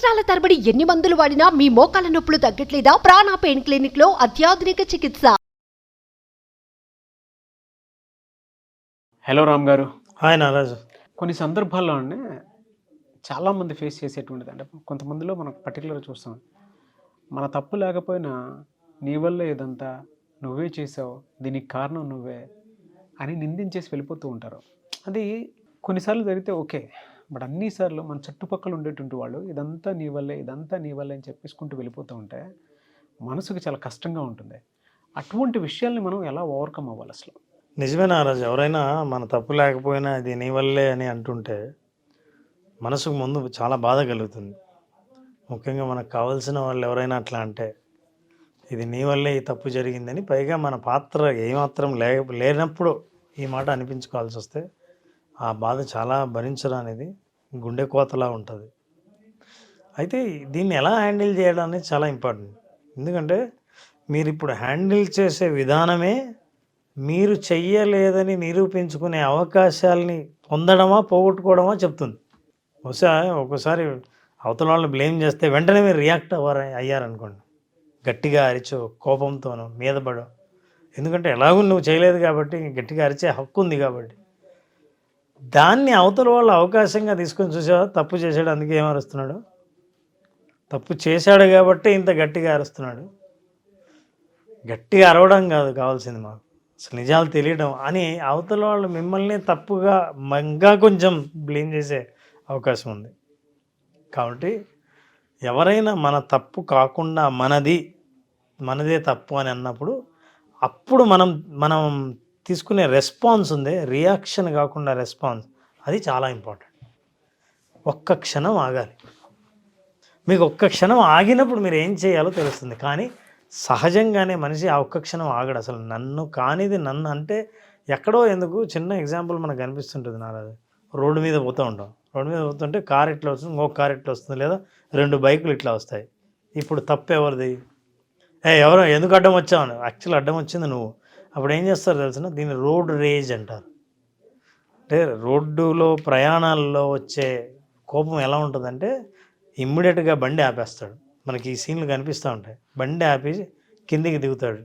సంవత్సరాల తరబడి ఎన్ని మందులు వాడినా మీ మోకాల నొప్పులు తగ్గట్లేదా? ప్రాణ పెయిన్ క్లినిక్ లో అత్యాధునిక చికిత్స. హలో రామ్ గారు. హాయ్ నారాజు. కొన్ని సందర్భాల్లోనే చాలామంది ఫేస్ చేసేటువంటిది అంటే కొంతమందిలో మనం పర్టికులర్గా చూస్తాం, మన తప్పు లేకపోయినా నీ వల్లే ఇదంతా, నువ్వే చేసావు, దీనికి కారణం నువ్వే అని నిందించేసి వెళ్ళిపోతూ ఉంటారు. అది కొన్నిసార్లు జరిగితే ఓకే, బట్ అన్నిసార్లు మన చుట్టుపక్కల ఉండేటువంటి వాళ్ళు ఇదంతా నీ వల్లే, ఇదంతా నీ వల్లే అని చెప్పేసుకుంటూ వెళ్ళిపోతూ ఉంటే మనసుకి చాలా కష్టంగా ఉంటుంది. అటువంటి విషయాల్ని మనం ఎలా ఓవర్కమ్ అవ్వాలి అసలు? నిజమే నారాజు. ఎవరైనా మన తప్పు లేకపోయినా ఇది నీ వల్లే అని అంటుంటే మనసుకు ముందు చాలా బాధ కలుగుతుంది. ముఖ్యంగా మనకు కావాల్సిన వాళ్ళు ఎవరైనా అట్లా అంటే ఇది నీ వల్లే ఈ తప్పు జరిగిందని, పైగా మన పాత్ర ఏమాత్రం లేనప్పుడు ఈ మాట అనిపించుకోవాల్సి వస్తే ఆ బాధ చాలా భరించడం అనేది గుండె కోతలా ఉంటుంది. అయితే దీన్ని ఎలా హ్యాండిల్ చేయడం అనేది చాలా ఇంపార్టెంట్. ఎందుకంటే మీరు ఇప్పుడు హ్యాండిల్ చేసే విధానమే మీరు చెయ్యలేదని నిరూపించుకునే అవకాశాలని పొందడమా పోగొట్టుకోవడమా చెప్తుంది. బహుశా ఒక్కోసారి అవతల వాళ్ళని బ్లేమ్ చేస్తే వెంటనే మీరు రియాక్ట్ అయ్యారనుకోండి, గట్టిగా అరిచో, కోపంతోనో, మీద పడో, ఎందుకంటే ఎలాగూ నువ్వు చేయలేదు కాబట్టి గట్టిగా అరిచే హక్కు ఉంది కాబట్టి, దాన్ని అవతల వాళ్ళు అవకాశంగా తీసుకొని చూసావా, తప్పు చేశాడు అందుకే ఏం అరుస్తున్నాడు, తప్పు చేశాడు కాబట్టి ఇంత గట్టిగా అరుస్తున్నాడు. గట్టిగా అరవడం కాదు కావాల్సింది, మాకు అసలు నిజాలు తెలియడం అని అవతల వాళ్ళు మిమ్మల్ని తప్పుగా ఇంకా కొంచెం బ్లేమ్ చేసే అవకాశం ఉంది. కాబట్టి ఎవరైనా మన తప్పు కాకుండా మనదే తప్పు అని అన్నప్పుడు అప్పుడు మనం తీసుకునే రెస్పాన్స్ ఉంది, రియాక్షన్ కాకుండా రెస్పాన్స్, అది చాలా ఇంపార్టెంట్. ఒక్క క్షణం ఆగాలి. మీకు ఒక్క క్షణం ఆగినప్పుడు మీరు ఏం చేయాలో తెలుస్తుంది. కానీ సహజంగానే మనిషి ఆ ఒక్క క్షణం ఆగడు. అసలు నన్ను కానిది నన్ను అంటే ఎక్కడో ఎందుకు, చిన్న ఎగ్జాంపుల్ మనకు కనిపిస్తుంటుంది నారాజు. రోడ్డు మీద పోతుంటే కార్ ఇట్లా వస్తుంది, ఇంకొక కార్ ఇట్లా వస్తుంది, లేదా 2 బైకులు ఇట్లా వస్తాయి. ఇప్పుడు తప్పు ఎవరిది? ఎవరో ఎందుకు అడ్డం వచ్చావు? యాక్చువల్ అడ్డం వచ్చింది నువ్వు. అప్పుడు ఏం చేస్తారు తెలిసిన, దీన్ని రోడ్ రేజ్ అంటారు. అంటే రోడ్డులో ప్రయాణాల్లో వచ్చే కోపం ఎలా ఉంటుందంటే ఇమ్మీడియట్గా బండి ఆపేస్తాడు. మనకి ఈ సీన్లు కనిపిస్తూ ఉంటాయి. బండి ఆపి కిందికి దిగుతాడు,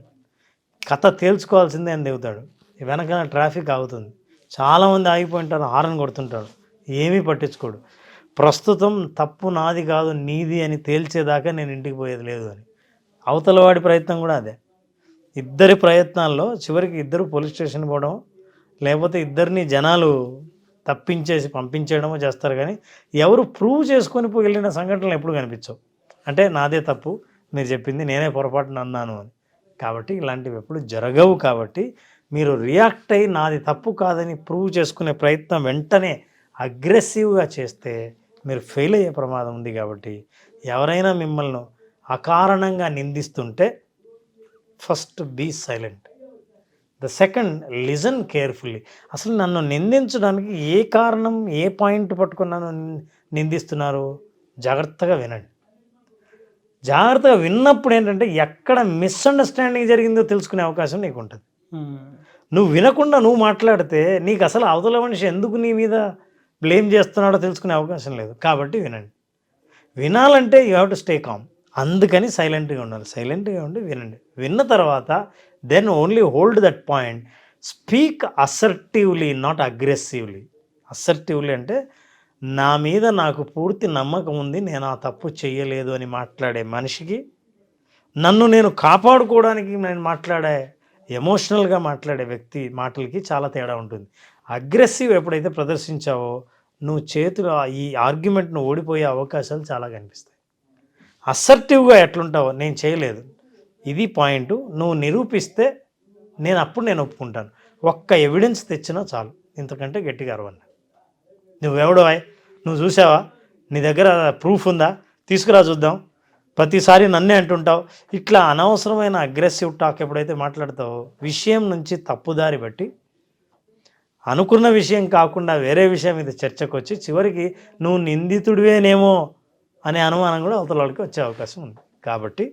కథ తేల్చుకోవాల్సిందే అని దిగుతాడు. వెనకాల ట్రాఫిక్ ఆగుతుంది, చాలామంది ఆగిపోయింటారు, హారన్ కొడుతుంటాడు, ఏమీ పట్టించుకోడు. ప్రస్తుతం తప్పు నాది కాదు నీది అని తేల్చేదాకా నేను ఇంటికి పోయేది లేదు అని. అవతల వాడి ప్రయత్నం కూడా అదే. ఇద్దరి ప్రయత్నాల్లో చివరికి ఇద్దరు పోలీస్ స్టేషన్ పోవడం, లేకపోతే ఇద్దరిని జనాలు తప్పించేసి పంపించేయడమో చేస్తారు. కానీ ఎవరు ప్రూవ్ చేసుకొని వెళ్ళిన సంఘటనలు ఎప్పుడు కనిపించవు. అంటే నాదే తప్పు, మీరు చెప్పింది నేనే పొరపాటున అన్నాను అని. కాబట్టి ఇలాంటివి ఎప్పుడు జరగవు. కాబట్టి మీరు రియాక్ట్ అయ్యి నాది తప్పు కాదని ప్రూవ్ చేసుకునే ప్రయత్నం వెంటనే అగ్రెసివ్గా చేస్తే మీరు ఫెయిల్ అయ్యే ప్రమాదం ఉంది. కాబట్టి ఎవరైనా మిమ్మల్ని అకారణంగా నిందిస్తుంటే first be silent. The second, listen carefully. అసలు నన్ను నిందించడానికి ఏ కారణం, ఏ పాయింట్ పట్టుకుని నన్ను నిందిస్తున్నారు, జాగ్రత్తగా వినండి. జాగ్రత్తగా విన్నప్పుడు ఏంటంటే ఎక్కడ మిస్అండర్స్టాండింగ్ జరిగిందో తెలుసుకునే అవకాశం నీకు ఉంటుంది. నువ్వు వినకుండా నువ్వు మాట్లాడితే నీకు అసలు అవతల మనిషి ఎందుకు నీ మీద బ్లేమ్ చేస్తున్నాడో తెలుసుకునే అవకాశం లేదు. కాబట్టి వినండి. వినాలంటే you have to stay calm. అందుకని సైలెంట్గా ఉండాలి. సైలెంట్గా ఉండి వినండి. విన్న తర్వాత then only hold that point. Speak assertively, not aggressively. Assertively అంటే నా మీద నాకు పూర్తి నమ్మకం ఉంది, నేను ఆ తప్పు చేయలేదు అని మాట్లాడే మనిషికి, నన్ను నేను కాపాడుకోవడానికి నేను మాట్లాడే ఎమోషనల్గా మాట్లాడే వ్యక్తి మాటలకి చాలా తేడా ఉంటుంది. అగ్రెసివ్ ఎప్పుడైతే ప్రదర్శించావో నువ్వు చేతులు ఈ ఆర్గ్యుమెంట్ను ఓడిపోయే అవకాశాలు చాలా కనిపిస్తాయి. అసర్టివ్గా ఎట్లుంటావో, నేను చేయలేదు, ఇది పాయింట్, నువ్వు నిరూపిస్తే నేను ఒప్పుకుంటాను, ఒక్క ఎవిడెన్స్ తెచ్చినా చాలు, ఇంతకంటే గట్టిగా అరవను. నువ్వెవడో, నువ్వు చూసావా, నీ దగ్గర ప్రూఫ్ ఉందా, తీసుకురా చూద్దాం, ప్రతిసారి నన్నే అంటుంటావు, ఇట్లా అనవసరమైన అగ్రెసివ్ టాక్ ఎప్పుడైతే మాట్లాడతావో విషయం నుంచి తప్పుదారి బట్టి అనుకున్న విషయం కాకుండా వేరే విషయం మీద చర్చకు వచ్చి చివరికి నువ్వు నిందితుడివేనేమో అనే అనుమానం కూడా అవతల వాళ్ళకి వచ్చే అవకాశం ఉంది. కాబట్టి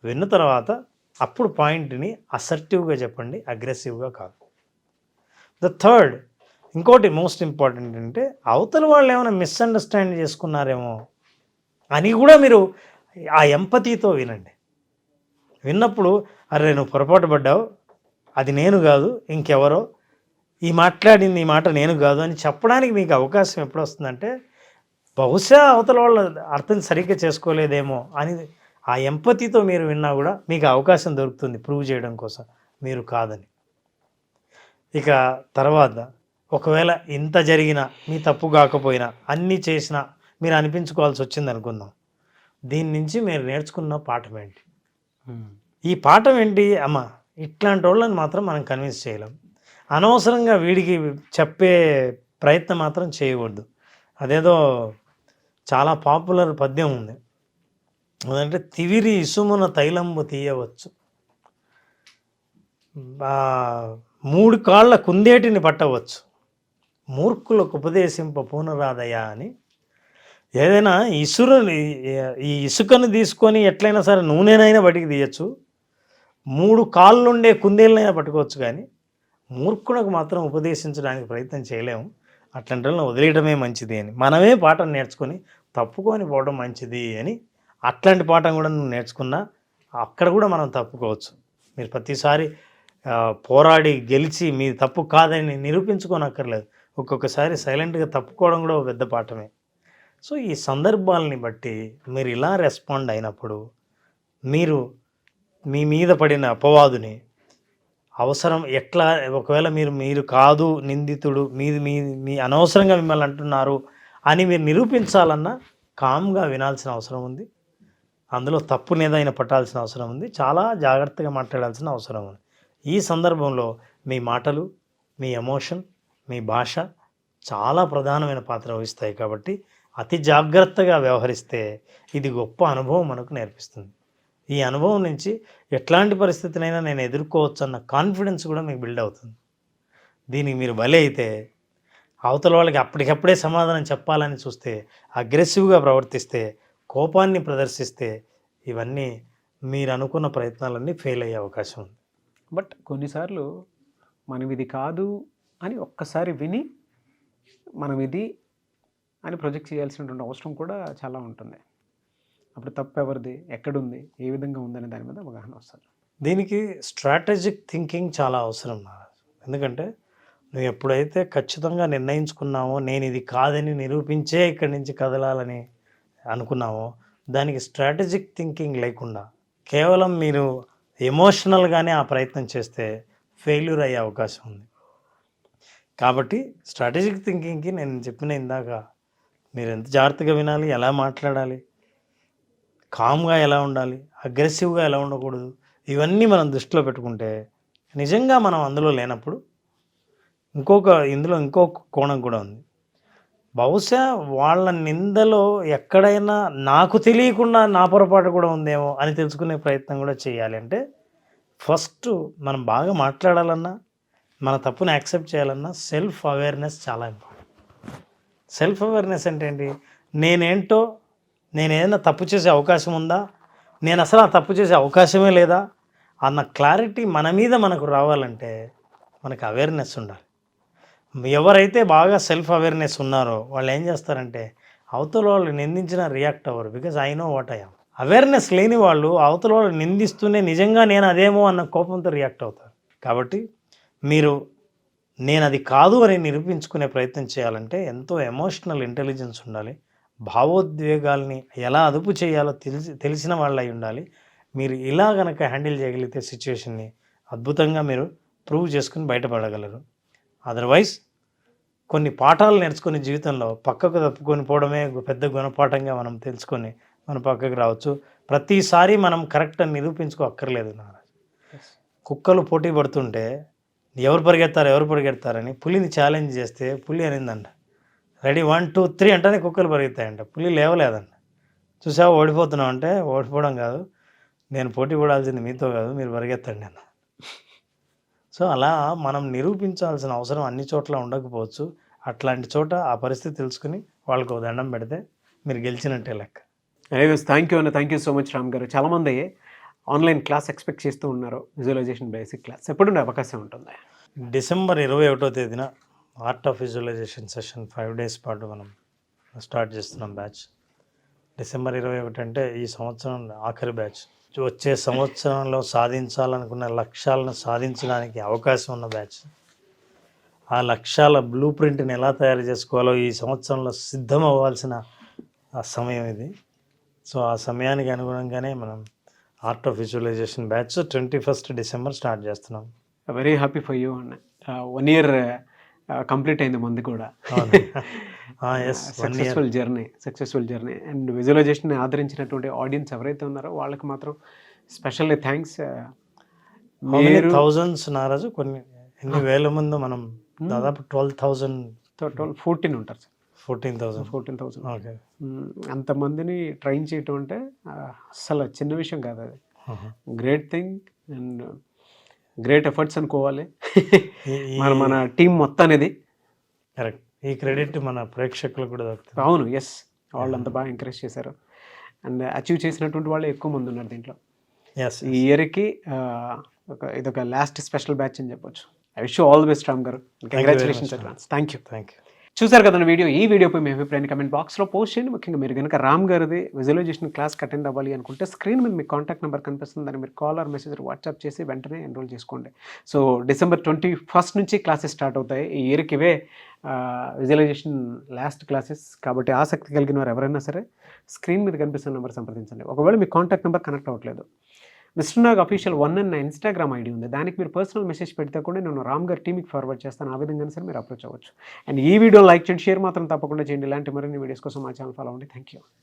విన్న తర్వాత అప్పుడు పాయింట్ని అసర్టివ్గా చెప్పండి, అగ్రెసివ్గా కాదు. ద థర్డ్, ఇంకోటి మోస్ట్ ఇంపార్టెంట్ అంటే అవతల వాళ్ళు ఏమైనా మిస్అండర్స్టాండ్ చేసుకున్నారేమో అని కూడా మీరు ఆ ఎంపతితో వినండి. విన్నప్పుడు అరే నువ్వు పొరపాటు పడ్డావు, అది నేను కాదు ఇంకెవరో, ఈ మాట్లాడింది ఈ మాట నేను కాదు అని చెప్పడానికి మీకు అవకాశం ఎప్పుడు వస్తుందంటే బహుశా అవతల వాళ్ళు అర్థం సరిగ్గా చేసుకోలేదేమో అని ఆ ఎంపతితో మీరు విన్నా కూడా మీకు అవకాశం దొరుకుతుంది ప్రూవ్ చేయడం కోసం మీరు కాదని. ఇక తర్వాత ఒకవేళ ఇంత జరిగినా మీ తప్పు కాకపోయినా అన్నీ చేసినా మీరు అనిపించుకోవాల్సి వచ్చింది అనుకుందాం. దీని నుంచి మీరు నేర్చుకున్న పాఠం ఏంటి? ఈ పాఠం ఏంటి? అమ్మ ఇట్లాంటి వాళ్ళని మాత్రం మనం కన్విన్స్ చేయలేం. అనవసరంగా వీడికి చెప్పే ప్రయత్నం మాత్రం చేయకూడదు. అదేదో చాలా పాపులర్ పద్యం ఉంది, అదంటే తివిరి ఇసుమున తైలంబు తీయవచ్చు, 3 కాళ్ళ కుందేటిని పట్టవచ్చు, మూర్ఖులకు ఉపదేశింప పూనరాదయా అని. ఏదైనా ఈ ఇసుకను తీసుకొని ఎట్లయినా సరే నూనెనైనా బయటికి తీయచ్చు, 3 కాళ్ళుండే కుందేళ్ళనైనా పట్టుకోవచ్చు, కానీ మూర్ఖులకు మాత్రం ఉపదేశించడానికి ప్రయత్నం చేయలేము. అట్లాంటి వాళ్ళని వదిలేయడమే మంచిది అని మనమే పాఠం నేర్చుకొని తప్పుకొని పోవడం మంచిది అని. అట్లాంటి పాఠం కూడా నువ్వు నేర్చుకున్నా అక్కడ కూడా మనం తప్పుకోవచ్చు. మీరు ప్రతిసారి పోరాడి గెలిచి మీ తప్పు కాదని నిరూపించుకోనక్కర్లేదు. ఒక్కొక్కసారి సైలెంట్గా తప్పుకోవడం కూడా ఒక పెద్ద పాఠమే. సో ఈ సందర్భాలని బట్టి మీరు ఇలా రెస్పాండ్ అయినప్పుడు మీరు మీ మీద పడిన అపవాదుని అవసరం ఎట్లా, ఒకవేళ మీరు కాదు నిందితుడు, మీ అనవసరంగా మిమ్మల్ని అంటున్నారు అని మీరు నిరూపించాలన్నా కామ్గా వినాల్సిన అవసరం ఉంది. అందులో తప్పునేదైనా పట్టాల్సిన అవసరం ఉంది. చాలా జాగ్రత్తగా మాట్లాడాల్సిన అవసరం ఉంది. ఈ సందర్భంలో మీ మాటలు, మీ ఎమోషన్, మీ భాష చాలా ప్రధానమైన పాత్ర వహిస్తాయి. కాబట్టి అతి జాగ్రత్తగా వ్యవహరిస్తే ఇది గొప్ప అనుభవం మనకు నేర్పిస్తుంది. ఈ అనుభవం నుంచి ఎట్లాంటి పరిస్థితినైనా నేను ఎదుర్కోవచ్చు అన్న కాన్ఫిడెన్స్ కూడా మీకు బిల్డ్ అవుతుంది. దీనికి మీరు బలి అయితే అవతల వాళ్ళకి అప్పటికప్పుడే సమాధానం చెప్పాలని చూస్తే, అగ్రెసివ్గా ప్రవర్తిస్తే, కోపాన్ని ప్రదర్శిస్తే ఇవన్నీ మీరు అనుకున్న ప్రయత్నాలన్నీ ఫెయిల్ అయ్యే అవకాశం ఉంది. బట్ కొన్నిసార్లు మనం ఇది కాదు అని ఒక్కసారి విని మనం ఇది అని ప్రొజెక్ట్ చేయాల్సినటువంటి అవసరం కూడా చాలా ఉంటుంది. అప్పుడు తప్పు ఎవరిది, ఎక్కడుంది, ఏ విధంగా ఉందనే దాని మీద అవగాహన వస్తుంది. దీనికి స్ట్రాటజిక్ థింకింగ్ చాలా అవసరం. ఎందుకంటే నువ్వు ఎప్పుడైతే ఖచ్చితంగా నిర్ణయించుకున్నావో నేను ఇది కాదని నిరూపించే ఇక్కడి నుంచి కదలాలని అనుకున్నావో, దానికి స్ట్రాటజిక్ థింకింగ్ లేకుండా కేవలం మీరు ఎమోషనల్గానే ఆ ప్రయత్నం చేస్తే ఫెయిల్యూర్ అయ్యే అవకాశం ఉంది. కాబట్టి స్ట్రాటజిక్ థింకింగ్కి నేను చెప్పిన ఇందాక మీరు ఎంత జాగ్రత్తగా వినాలి, ఎలా మాట్లాడాలి, కామ్గా ఎలా ఉండాలి, అగ్రెసివ్గా ఎలా ఉండకూడదు, ఇవన్నీ మనం దృష్టిలో పెట్టుకుంటే నిజంగా మనం అందులో లేనప్పుడు ఇందులో ఇంకొక కోణం కూడా ఉంది. బహుశా వాళ్ళ నిందలో ఎక్కడైనా నాకు తెలియకుండా నా పొరపాటు కూడా ఉందేమో అని తెలుసుకునే ప్రయత్నం కూడా చేయాలి. అంటే ఫస్ట్ మనం బాగా మాట్లాడాలన్నా, మన తప్పుని యాక్సెప్ట్ చేయాలన్నా సెల్ఫ్ అవేర్నెస్ చాలా ఇంపార్టెంట్. సెల్ఫ్ అవేర్నెస్ అంటే ఏంటి? నేనేంటో, నేను ఏదైనా తప్పు చేసే అవకాశం ఉందా, నేను అసలు ఆ తప్పు చేసే అవకాశమే లేదా అన్న క్లారిటీ మన మీద మనకు రావాలంటే మనకు అవేర్నెస్ ఉండాలి. ఎవరైతే బాగా సెల్ఫ్ అవేర్నెస్ ఉన్నారో వాళ్ళు ఏం చేస్తారంటే అవతల వాళ్ళు నిందించిన రియాక్ట్ అవ్వరు. Because I know what I am. Awareness లేని వాళ్ళు అవతల వాళ్ళు నిందిస్తూనే నిజంగా నేను అదేమో అన్న కోపంతో రియాక్ట్ అవుతారు. కాబట్టి మీరు నేను అది కాదు అని నిరూపించుకునే ప్రయత్నం చేయాలంటే ఎంతో ఎమోషనల్ ఇంటెలిజెన్స్ ఉండాలి. భావోద్వేగాల్ని ఎలా అదుపు చేయాలో తెలిసిన వాళ్ళు అయి ఉండాలి. మీరు ఇలా కనుక హ్యాండిల్ చేయగలిగితే సిచ్యువేషన్ని అద్భుతంగా మీరు ప్రూవ్ చేసుకుని బయటపడగలరు. అదర్వైజ్ కొన్ని పాఠాలు నేర్చుకునే జీవితంలో పక్కకు తప్పుకొని పోవడమే పెద్ద గుణపాఠంగా మనం తెలుసుకొని మన పక్కకు రావచ్చు. ప్రతిసారి మనం కరెక్ట్ అని నిరూపించుకోక్కర్లేదు. కుక్కలు పోటీ పడుతుంటే ఎవరు పరిగెడతారని పులిని ఛాలెంజ్ చేస్తే పులి అనిందంట, రెడీ 1 2 3 అంటేనే కుక్కలు పరిగెత్తాయంట. పులి లేవలేదంట. చూసావా ఓడిపోతున్నావు అంటే, ఓడిపోవడం కాదు, నేను పోటీ పడాల్సింది మీతో కాదు, మీరు పరిగెత్తండి అన్న. సో అలా మనం నిరూపించాల్సిన అవసరం అన్ని చోట్ల ఉండకపోవచ్చు. అట్లాంటి చోట ఆ పరిస్థితి తెలుసుకుని వాళ్ళకు దండం పెడితే మీరు గెలిచినట్టే లెక్క. థ్యాంక్ యూ అన్న, thank you so much Ram గారు. చాలామంది ఆన్లైన్ క్లాస్ ఎక్స్పెక్ట్ చేస్తూ ఉన్నారు, విజువలైజేషన్ బేసిక్ క్లాస్ ఎప్పుడుండే అవకాశం ఉంటుంది? డిసెంబర్ 21వ తేదీన art of visualisation session 5 days పాటు మనం స్టార్ట్ చేస్తున్నాం బ్యాచ్. డిసెంబర్ 21 అంటే ఈ సంవత్సరం ఆఖరి బ్యాచ్. వచ్చే సంవత్సరంలో సాధించాలనుకున్న లక్ష్యాలను సాధించడానికి అవకాశం ఉన్న బ్యాచ్. ఆ లక్ష్యాల బ్లూ ప్రింట్ని ఎలా తయారు చేసుకోవాలో ఈ సంవత్సరంలో సిద్ధం అవ్వాల్సిన ఆ సమయం ఇది. సో ఆ సమయానికి అనుగుణంగానే మనం art of visualisation batch 21 December start చేస్తున్నాం. వెరీ హ్యాపీ ఫర్ యూ అన్న. 1 ఇయర్ కంప్లీట్ అయింది మంది కూడా. సక్సెస్ఫుల్ జర్నీ అండ్ విజువలైజేషన్ ఆదరించినటువంటి ఆడియన్స్ ఎవరైతే ఉన్నారో వాళ్ళకి మాత్రం స్పెషల్లీ థ్యాంక్స్. మీరు థౌజండ్స్ నారాజు, కొన్ని ఎన్ని వేల మంది, మనం దాదాపు 12,000 14 ఉంటారు సార్. 14,000. ఓకే. అంతమందిని ట్రైన్ చేయటం అంటే అస్సలు చిన్న విషయం కాదు. అది great thing and great efforts అనుకోవాలి. మన టీం మొత్తం అనేది. కరెక్ట్. ఈ క్రెడిట్ మన ప్రేక్షకులకు కూడా దొరుకుతుంది. అవును, ఎస్, వాళ్ళు అంత బాగా ఎంకరేజ్ చేశారు అండ్ అచీవ్ చేసినటువంటి వాళ్ళు ఎక్కువ మంది ఉన్నారు దీంట్లో. ఈ ఇయర్కి ఇదొక లాస్ట్ స్పెషల్ బ్యాచ్ అని చెప్పొచ్చు. I wish you all the best Ram గారు. Congratulations advance. Thank you. చూసారు కదా వీడియో. ఈ వీడియోపై మీ అభిప్రాయాన్ని కమెంట్ బాక్స్లో పోస్ట్ చేయండి. ముఖ్యంగా మీరు కనుక రామ్ గారిది విజువలైజేషన్ క్లాస్కి అటెండ్ అవ్వాలి అనుకుంటే స్క్రీన్ మీద మీ కాంటాక్ట్ నెంబర్ కనిపిస్తుంది. దాన్ని మీరు కాల్ ఆర్ మెసేజ్ వాట్సాప్ చేసి వెంటనే ఎన్రోల్ చేసుకోండి. సో December 21 నుంచి క్లాసెస్ స్టార్ట్ అవుతాయి. ఈ ఇయర్కి ఇవే విజువలైజేషన్ లాస్ట్ క్లాసెస్ కాబట్టి ఆసక్తి కలిగిన వారు ఎవరైనా సరే స్క్రీన్ మీద కనిపిస్తున్న నెంబర్ సంప్రదించండి. ఒకవేళ మీ కాంటాక్ట్ నెంబర్ కనెక్ట్ అవ్వట్లేదు, మిస్టర్ నాగ్ అఫీషియల్ 1 అన్న ఇన్స్టాగ్రామ్ ఐడి ఉంది. దానికి మీరు పర్సనల్ మెసేజ్ పెడితే కూడా నేను రామ్ గారి టీమ్కి ఫార్వర్డ్ చేస్తాను. ఆ విధంగా సరే మీరు అప్రోచ్ అవ్వచ్చు. అండ్ ఈ వీడియో లైక్ చేయండి, షేర్ మాత్రం తప్పకుండా చేయండి. ఇలాంటి మరిన్ని వీడియోస్ కోసం మా ఛానల్ ఫాలో అవ్వండి. Thank you.